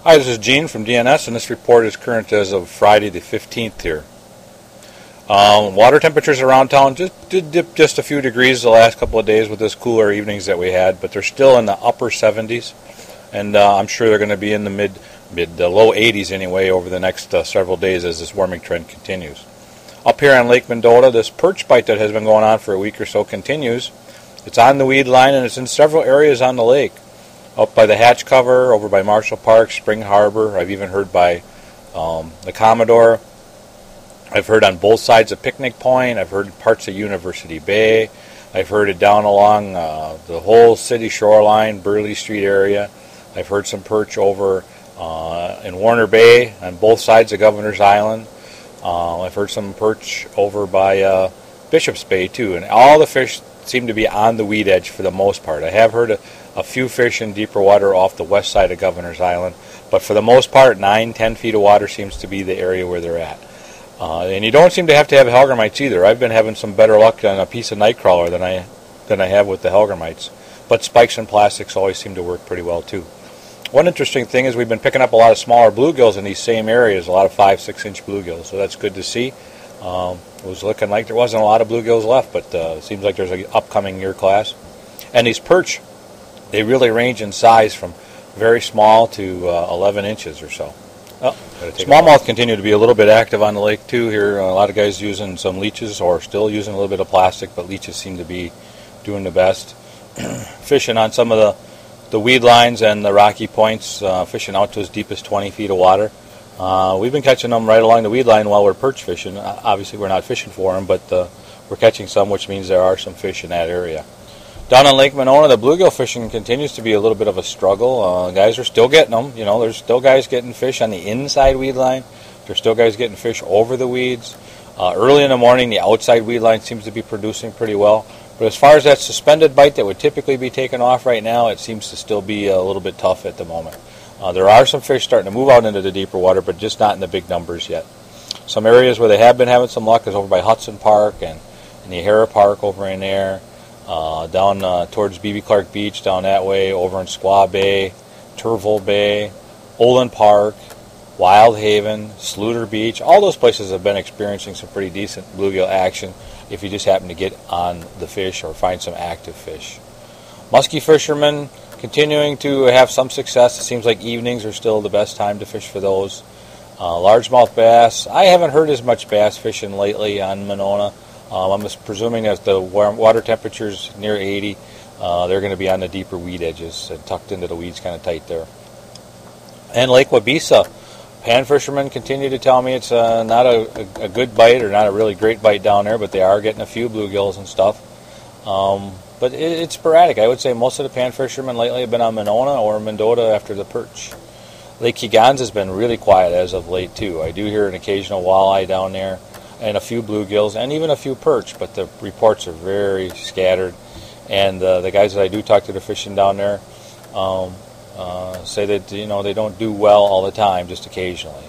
Hi, this is Gene from DNS, and this report is current as of Friday the 15th here. Water temperatures around town did dip just a few degrees the last couple of days with this cooler evenings that we had, but they're still in the upper 70s, and I'm sure they're going to be in the low 80s anyway over the next several days as this warming trend continues. Up here on Lake Mendota, this perch bite that has been going on for a week or so continues. It's on the weed line, and it's in several areas on the lake. Up by the hatch cover, over by Marshall Park, Spring Harbor. I've even heard by the Commodore. I've heard on both sides of Picnic Point. I've heard parts of University Bay. I've heard it down along the whole city shoreline, Burley Street area. I've heard some perch over in Warner Bay on both sides of Governor's Island. I've heard some perch over by Bishop's Bay too. And all the fish seem to be on the weed edge for the most part. I have heard a few fish in deeper water off the west side of Governor's Island, but for the most part, 9-10 feet of water seems to be the area where they're at. And you don't seem to have hellgrammites either. I've been having some better luck on a piece of nightcrawler than I have with the hellgrammites, but spikes and plastics always seem to work pretty well too. One interesting thing is we've been picking up a lot of smaller bluegills in these same areas, a lot of 5-6 inch bluegills, so that's good to see. It was looking like there wasn't a lot of bluegills left, but it seems like there's an upcoming year class. And these perch, they really range in size from very small to 11 inches or so. Smallmouth continue to be a little bit active on the lake too here. A lot of guys using some leeches or still using a little bit of plastic, but leeches seem to be doing the best. Fishing on some of the weed lines and the rocky points, fishing out to as deep as 20 feet of water. We've been catching them right along the weed line while we're perch fishing. Obviously we're not fishing for them, but we're catching some, which means there are some fish in that area. Down on Lake Monona, the bluegill fishing continues to be a little bit of a struggle. Guys are still getting them. You know, there's still guys getting fish on the inside weed line. There's still guys getting fish over the weeds. Early in the morning, the outside weed line seems to be producing pretty well. But as far as that suspended bite that would typically be taken off right now, it seems to still be a little bit tough at the moment. There are some fish starting to move out into the deeper water, but just not in the big numbers yet. Some areas where they have been having some luck is over by Hudson Park and the O'Hara Park over in there. Down towards B.B. Clark Beach, down that way, over in Squaw Bay, Turville Bay, Olin Park, Wild Haven, Sluter Beach. All those places have been experiencing some pretty decent bluegill action if you just happen to get on the fish or find some active fish. Muskie fishermen continuing to have some success. It seems like evenings are still the best time to fish for those. Largemouth bass. I haven't heard as much bass fishing lately on Monona. I'm just presuming as the water temperature's near 80, they're going to be on the deeper weed edges and tucked into the weeds kind of tight there. And Lake Wabeesa, pan fishermen continue to tell me it's not a good bite or not a really great bite down there, but they are getting a few bluegills and stuff. But it's sporadic. I would say most of the pan fishermen lately have been on Monona or Mendota after the perch. Lake Kegonsa has been really quiet as of late too. I do hear an occasional walleye down there, and a few bluegills, and even a few perch, but the reports are very scattered. And the guys that I do talk to that are fishing down there say that they don't do well all the time, just occasionally.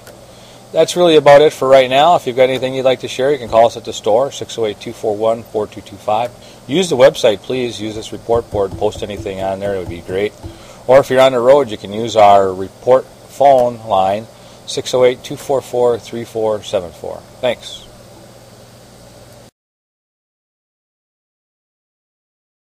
That's really about it for right now. If you've got anything you'd like to share, you can call us at the store, 608-241-4225. Use the website, please. Use this report board. Post anything on there. It would be great. Or if you're on the road, you can use our report phone line, 608-244-3474. Thanks.